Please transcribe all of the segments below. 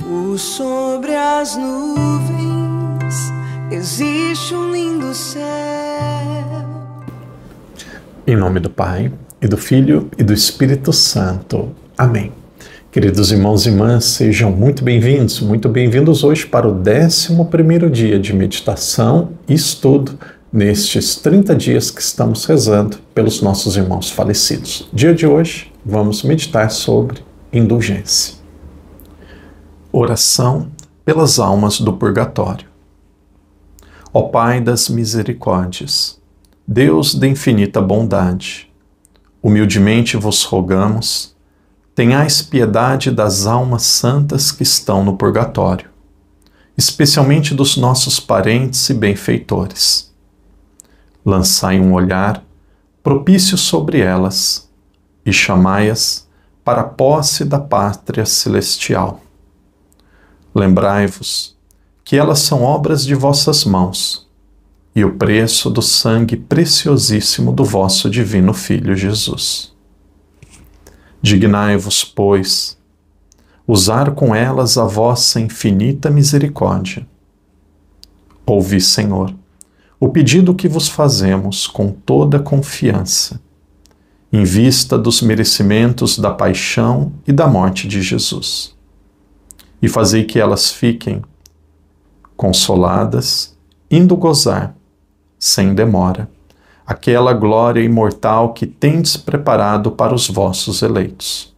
Por sobre as nuvens existe um lindo céu. Em nome do Pai, e do Filho, e do Espírito Santo. Amém. Queridos irmãos e irmãs, sejam muito bem-vindos hoje para o 11º dia de meditação e estudo nestes 30 dias que estamos rezando pelos nossos irmãos falecidos. Dia de hoje, vamos meditar sobre indulgência. Oração pelas almas do purgatório. Ó Pai das misericórdias, Deus de infinita bondade, humildemente vos rogamos, tenhais piedade das almas santas que estão no purgatório, especialmente dos nossos parentes e benfeitores. Lançai um olhar propício sobre elas e chamai-as para a posse da pátria celestial. Lembrai-vos que elas são obras de vossas mãos e o preço do sangue preciosíssimo do vosso divino Filho Jesus. Dignai-vos, pois, usar com elas a vossa infinita misericórdia. Ouvi, Senhor, o pedido que vos fazemos com toda confiança, em vista dos merecimentos da paixão e da morte de Jesus, e fazei que elas fiquem consoladas, indo gozar, sem demora, aquela glória imortal que tendes preparado para os vossos eleitos.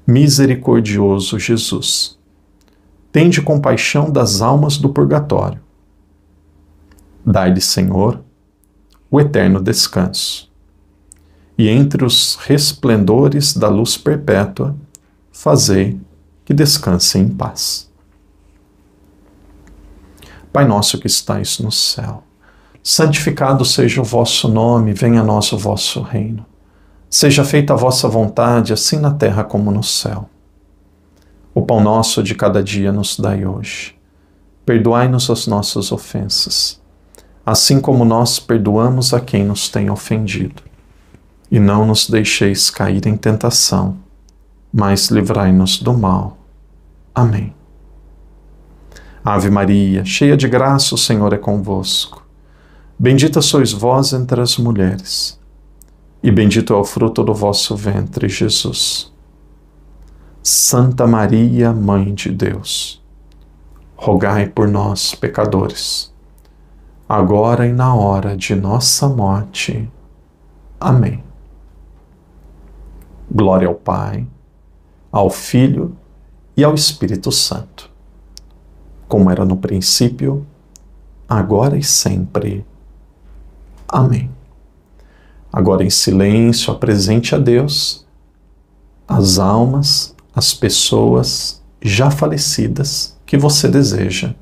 Misericordioso Jesus, tende compaixão das almas do purgatório. Dai-lhe, Senhor, o eterno descanso, e entre os resplendores da luz perpétua, fazei que descansem em paz. Pai nosso que estais no céu, santificado seja o vosso nome, venha a nós o vosso reino. Seja feita a vossa vontade, assim na terra como no céu. O pão nosso de cada dia nos dai hoje. Perdoai-nos as nossas ofensas, assim como nós perdoamos a quem nos tem ofendido. E não nos deixeis cair em tentação, mas livrai-nos do mal. Amém. Ave Maria, cheia de graça, o Senhor é convosco. Bendita sois vós entre as mulheres, e bendito é o fruto do vosso ventre, Jesus. Santa Maria, Mãe de Deus, rogai por nós, pecadores, agora e na hora de nossa morte. Amém. Glória ao Pai, ao Filho e ao Espírito Santo, como era no princípio, agora e sempre. Amém. Agora em silêncio apresente a Deus as almas, as pessoas já falecidas que você deseja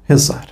rezar.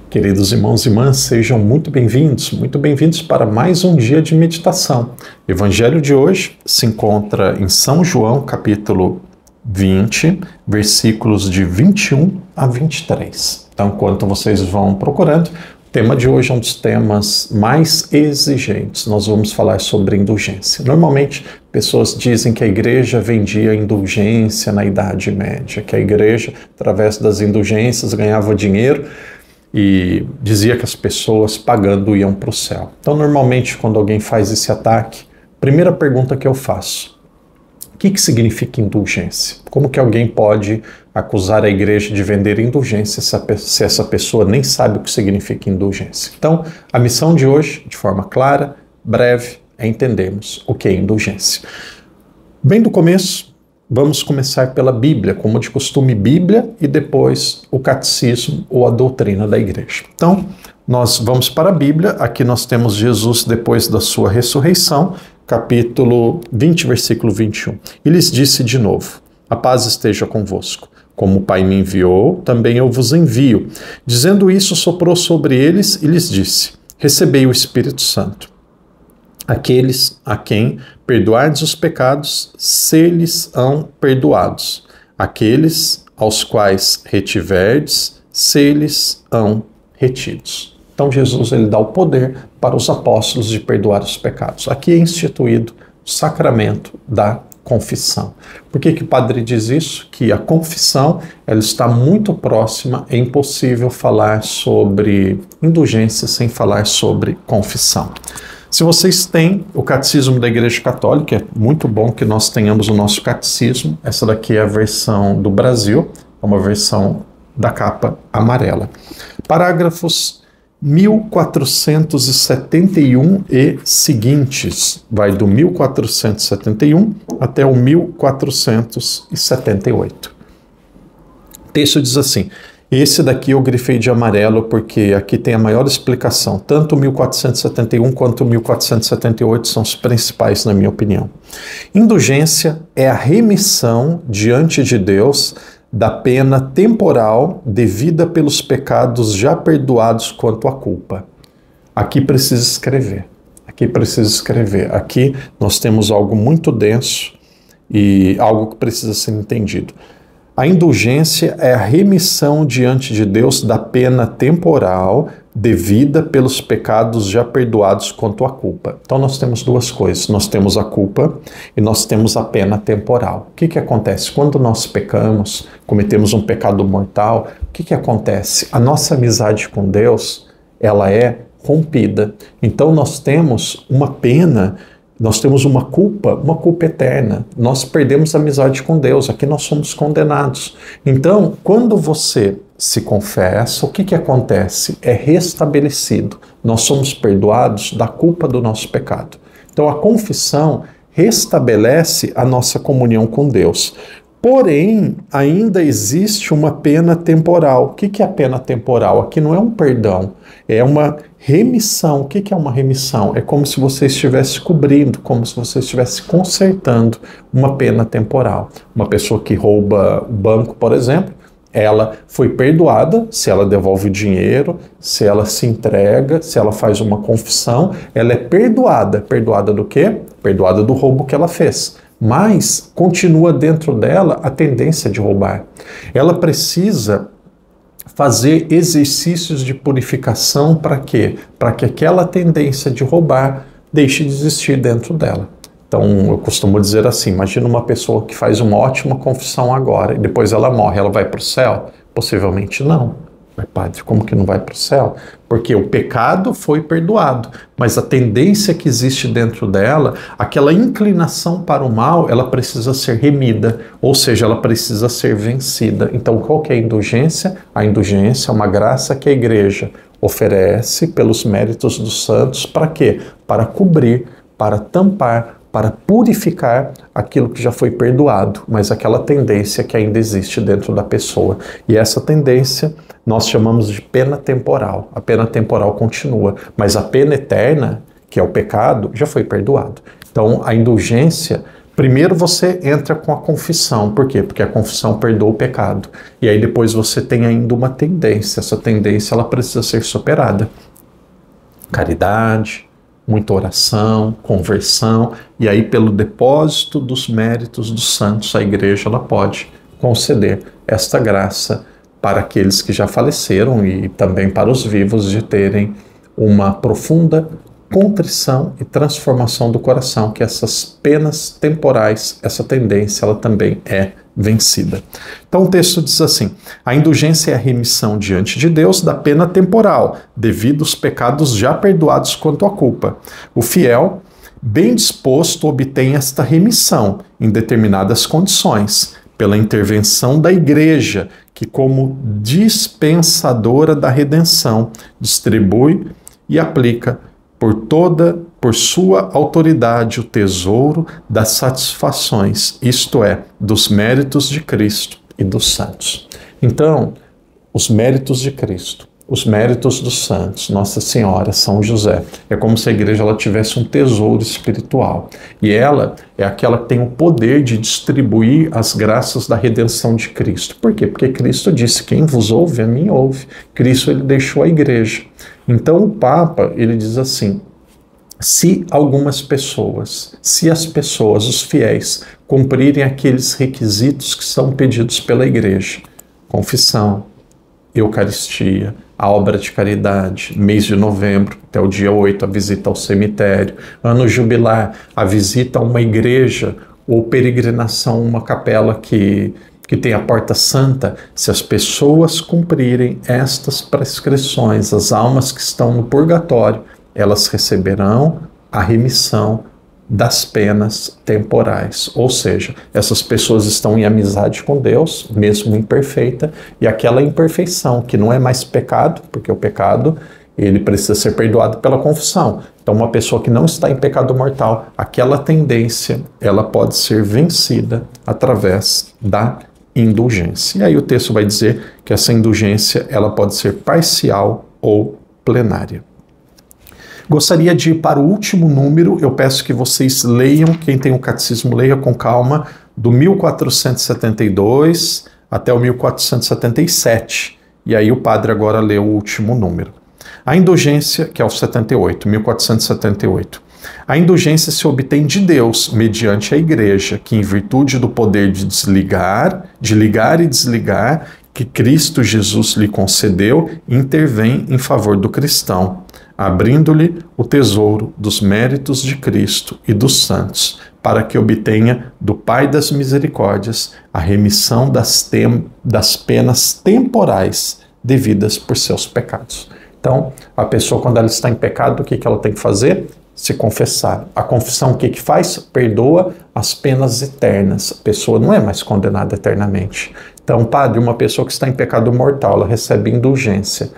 Queridos irmãos e irmãs, sejam muito bem-vindos para mais um dia de meditação. O Evangelho de hoje se encontra em São João, capítulo 20, versículos de 21 a 23. Então, enquanto vocês vão procurando, o tema de hoje é um dos temas mais exigentes. Nós vamos falar sobre indulgência. Normalmente, pessoas dizem que a igreja vendia indulgência na Idade Média, que a igreja, através das indulgências, ganhava dinheiro e dizia que as pessoas pagando iam para o céu. Então, normalmente, quando alguém faz esse ataque, primeira pergunta que eu faço: o que significa indulgência? Como que alguém pode acusar a igreja de vender indulgência se essa pessoa nem sabe o que significa indulgência? Então, a missão de hoje, de forma clara, breve, é entendermos o que é indulgência. Bem do começo, vamos começar pela Bíblia, como de costume, Bíblia e depois o catecismo ou a doutrina da igreja. Então, nós vamos para a Bíblia. Aqui nós temos Jesus depois da sua ressurreição, capítulo 20, versículo 21. E lhes disse de novo: a paz esteja convosco. Como o Pai me enviou, também eu vos envio. Dizendo isso, soprou sobre eles e lhes disse: recebei o Espírito Santo. Aqueles a quem perdoardes os pecados, ser-lhes-ão perdoados. Aqueles aos quais retiverdes, ser-lhes-ão retidos. Então Jesus ele dá o poder para os apóstolos de perdoar os pecados. Aqui é instituído o sacramento da confissão. Por que o padre diz isso? Que a confissão ela está muito próxima, é impossível falar sobre indulgência sem falar sobre confissão. Se vocês têm o Catecismo da Igreja Católica, é muito bom que nós tenhamos o nosso catecismo. Essa daqui é a versão do Brasil, é uma versão da capa amarela. Parágrafos 1471 e seguintes, vai do 1471 até o 1478. O texto diz assim, esse daqui eu grifei de amarelo porque aqui tem a maior explicação, tanto o 1471 quanto o 1478 são os principais na minha opinião. Indulgência é a remissão diante de Deus da pena temporal devida pelos pecados já perdoados quanto à culpa. Aqui precisa escrever. Aqui nós temos algo muito denso e algo que precisa ser entendido. A indulgência é a remissão diante de Deus da pena temporal devida pelos pecados já perdoados quanto à culpa. Então nós temos duas coisas, nós temos a culpa e nós temos a pena temporal. O que acontece? Quando nós pecamos, cometemos um pecado mortal, o que acontece? A nossa amizade com Deus, ela é rompida. Então nós temos uma pena, nós temos uma culpa eterna. Nós perdemos a amizade com Deus, aqui nós somos condenados. Então, quando você se confessa, o que acontece? É restabelecido. Nós somos perdoados da culpa do nosso pecado. Então, a confissão restabelece a nossa comunhão com Deus. Porém, ainda existe uma pena temporal. O que é a pena temporal? Aqui não é um perdão, é uma remissão. O que é uma remissão? É como se você estivesse cobrindo, como se você estivesse consertando uma pena temporal. Uma pessoa que rouba o banco, por exemplo, ela foi perdoada, se ela devolve o dinheiro, se ela se entrega, se ela faz uma confissão, ela é perdoada. Perdoada do quê? Perdoada do roubo que ela fez. Mas continua dentro dela a tendência de roubar. Ela precisa fazer exercícios de purificação para quê? Para que aquela tendência de roubar deixe de existir dentro dela. Então, eu costumo dizer assim, imagina uma pessoa que faz uma ótima confissão agora e depois ela morre, ela vai para o céu? Possivelmente não. Mas padre, como que não vai para o céu? Porque o pecado foi perdoado, mas a tendência que existe dentro dela, aquela inclinação para o mal, ela precisa ser remida, ou seja, ela precisa ser vencida. Então, qual que é a indulgência? A indulgência é uma graça que a igreja oferece pelos méritos dos santos, para quê? Para cobrir, para tampar, para purificar aquilo que já foi perdoado, mas aquela tendência que ainda existe dentro da pessoa. E essa tendência nós chamamos de pena temporal. A pena temporal continua, mas a pena eterna, que é o pecado, já foi perdoado. Então, a indulgência, primeiro você entra com a confissão. Por quê? Porque a confissão perdoa o pecado. E aí depois você tem ainda uma tendência. Essa tendência ela precisa ser superada. Caridade, muita oração, conversão, e aí pelo depósito dos méritos dos santos, a igreja ela pode conceder esta graça para aqueles que já faleceram e também para os vivos de terem uma profunda contrição e transformação do coração, que essas penas temporais, essa tendência, ela também é vencida. Então o texto diz assim, a indulgência é a remissão diante de Deus da pena temporal, devido aos pecados já perdoados quanto à culpa. O fiel, bem disposto, obtém esta remissão em determinadas condições, pela intervenção da igreja, que como dispensadora da redenção, distribui e aplica por sua autoridade o tesouro das satisfações, isto é, dos méritos de Cristo e dos santos. Então, os méritos de Cristo, os méritos dos santos, Nossa Senhora, São José, é como se a igreja ela tivesse um tesouro espiritual. E ela é aquela que tem o poder de distribuir as graças da redenção de Cristo. Por quê? Porque Cristo disse, quem vos ouve, a mim ouve. Cristo ele deixou a igreja. Então o Papa, ele diz assim, se algumas pessoas, se as pessoas, os fiéis, cumprirem aqueles requisitos que são pedidos pela igreja, confissão, Eucaristia, a obra de caridade, mês de novembro, até o dia 8, a visita ao cemitério, ano jubilar, a visita a uma igreja ou peregrinação a uma capela que tem a porta santa, se as pessoas cumprirem estas prescrições, as almas que estão no purgatório, elas receberão a remissão das penas temporais. Ou seja, essas pessoas estão em amizade com Deus, mesmo imperfeita, e aquela imperfeição, que não é mais pecado, porque o pecado ele precisa ser perdoado pela confissão. Então, uma pessoa que não está em pecado mortal, aquela tendência, ela pode ser vencida através da indulgência. E aí o texto vai dizer que essa indulgência ela pode ser parcial ou plenária. Gostaria de ir para o último número, eu peço que vocês leiam, quem tem o catecismo leia com calma, do 1472 até o 1477. E aí o padre agora lê o último número. A indulgência, que é o 78, 1478. A indulgência se obtém de Deus, mediante a Igreja, que em virtude do poder de ligar e desligar, que Cristo Jesus lhe concedeu, intervém em favor do cristão, abrindo-lhe o tesouro dos méritos de Cristo e dos santos, para que obtenha do Pai das misericórdias a remissão das penas temporais devidas por seus pecados. Então, a pessoa, quando ela está em pecado, o que ela tem que fazer? Se confessar. A confissão o que faz? Perdoa as penas eternas. A pessoa não é mais condenada eternamente. Então, padre, uma pessoa que está em pecado mortal, ela recebe indulgência.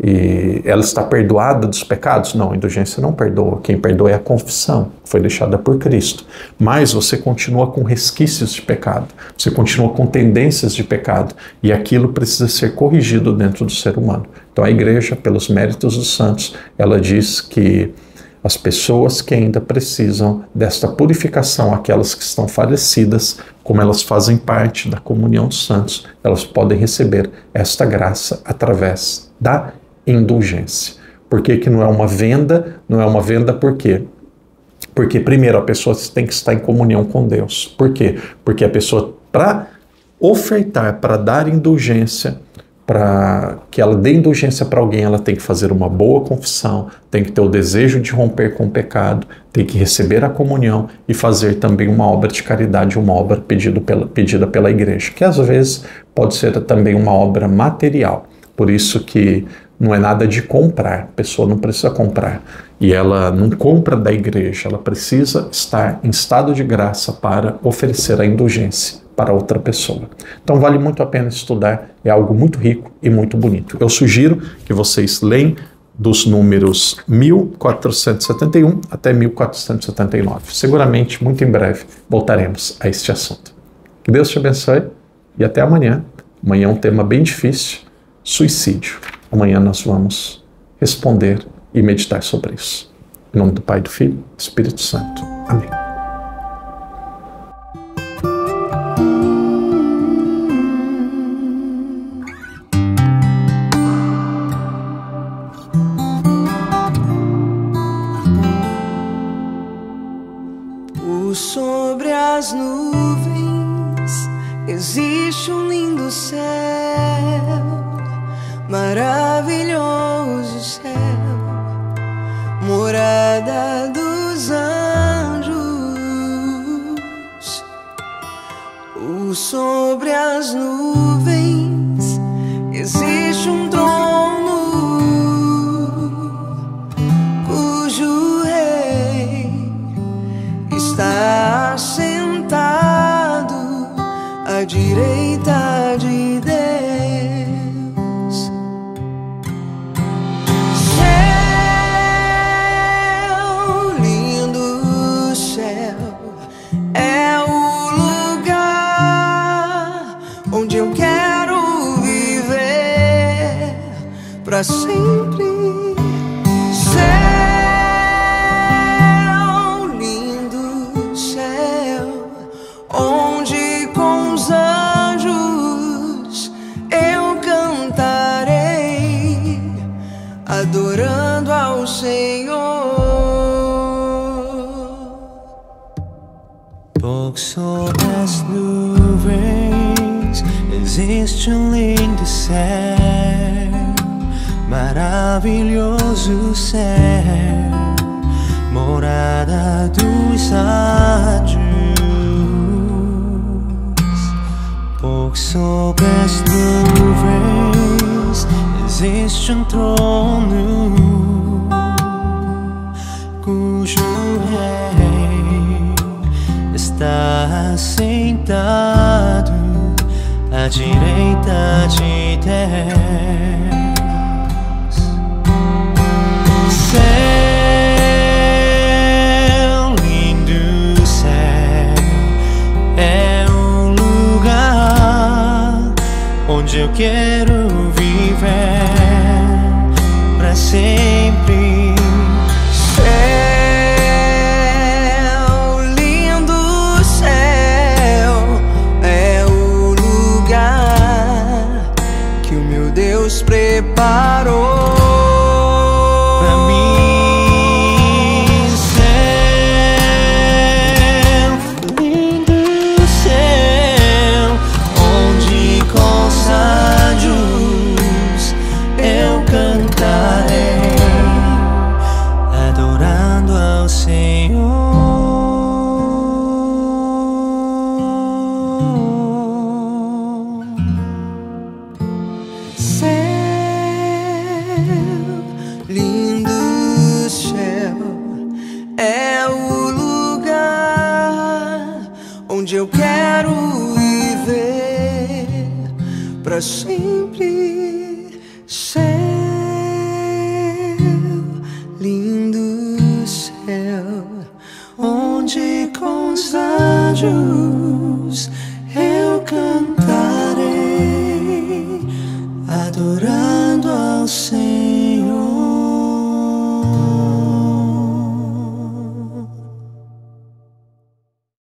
E ela está perdoada dos pecados? Não, a indulgência não perdoa. Quem perdoa é a confissão, que foi deixada por Cristo. Mas você continua com resquícios de pecado, você continua com tendências de pecado, e aquilo precisa ser corrigido dentro do ser humano. Então a igreja, pelos méritos dos santos, ela diz que as pessoas que ainda precisam desta purificação, aquelas que estão falecidas, como elas fazem parte da comunhão dos santos, elas podem receber esta graça através da indulgência. Por que que não é uma venda? Não é uma venda por quê? Porque primeiro a pessoa tem que estar em comunhão com Deus. Por quê? Porque a pessoa, para ofertar, para dar indulgência, para que ela dê indulgência para alguém, ela tem que fazer uma boa confissão, tem que ter o desejo de romper com o pecado, tem que receber a comunhão e fazer também uma obra de caridade, uma obra pedida pela igreja, que às vezes pode ser também uma obra material. Por isso que não é nada de comprar, a pessoa não precisa comprar. E ela não compra da igreja, ela precisa estar em estado de graça para oferecer a indulgência para outra pessoa. Então vale muito a pena estudar, é algo muito rico e muito bonito. Eu sugiro que vocês leiam dos números 1471 até 1479. Seguramente, muito em breve, voltaremos a este assunto. Que Deus te abençoe e até amanhã. Amanhã é um tema bem difícil, suicídio. Amanhã nós vamos responder e meditar sobre isso. Em nome do Pai, do Filho e do Espírito Santo. Amém. Sobre as nuvens existe um lindo céu, maravilhoso céu, morada dos anjos. Sobre as nuvens existe um trono, cujo rei está sentado à direita de Deus. Céu, lindo céu, é o lugar onde eu quero viver para sempre. Adorando ao Senhor. Pouco sobre as nuvens existe lindo céu, maravilhoso céu, morada dos anjos. Pouco sobre as nuvens existe trono, cujo rei está sentado à direita de Deus. Céu, lindo céu, é um lugar onde eu quero viver pra sempre. Deus preparou pra mim. Céu, lindo céu, onde com os anjos eu cantarei, adorando ao Senhor. Lindo céu, é o lugar onde eu quero viver pra sempre. Céu, lindo céu, onde com os anjos eu cantarei, adorando ao Senhor.